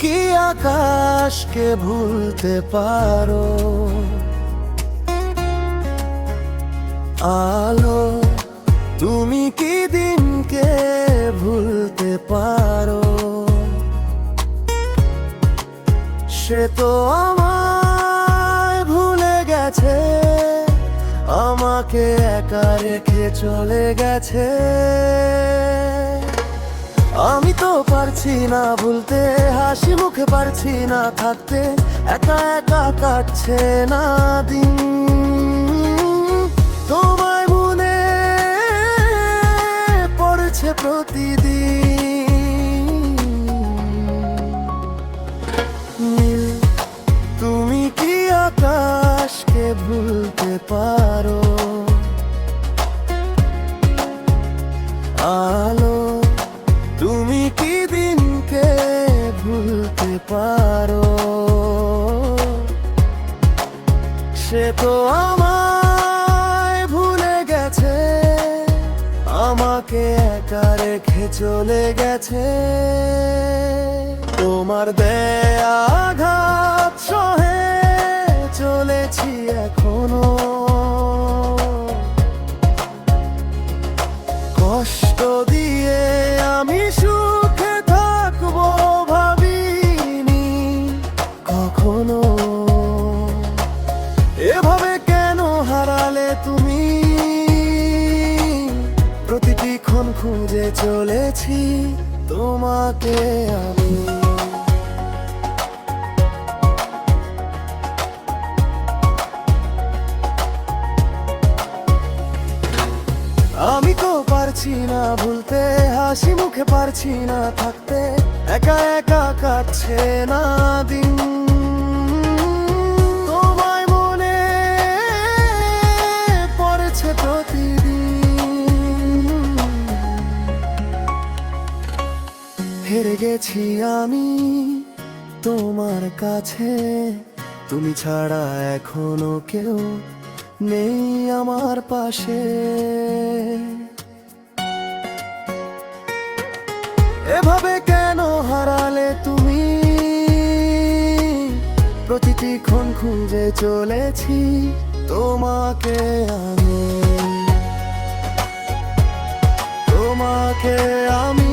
কি আকাশকে ভুলতে পারো? আলো, তুমি কি দিনকে ভুলতে পারো? সে তো আমায় ভুলে গেছে, আমাকে একা রেখে চলে গেছে। আমি তো পারছি না ভুলতে, হাসি মুখে পারছি না থাকতে, একা একা কাটছে না দিন। তোমায় মনে পড়ছে প্রতিদিন। নীল, তুমি কি আকাশকে ভুলতে পারো? আলো, তুমি কি দিনকে ভুলতে পারো? সে তো আমায় ভুলে গেছে, আমাকে একা রেখে চলে গেছে। তোমার দেয়া আঘাত সহে চলেছি এখনো, কষ্ট দিয়ে আমি সুখে থাকবো ভাবিনি কখনো। এভাবে কেন হারালে তুমি? প্রতিটি ক্ষণ খুঁজে চলেছি তোমাকে আমি। আমি তো পারছি না ভুলতে, হাসি মুখে পারছি না থাকতে, একা একা কাটছে না দিন। তোমায় মনে পড়ছে প্রতিদিন। হেরে গেছি আমি তোমার কাছে, তুমি ছাড়া এখনো কেউ নেই আমার পাশে। এভাবে কেন হারালে তুমি? প্রতিটি ক্ষণ খুঁজে চলেছি তোমাকে আমি, তোমাকে আমি।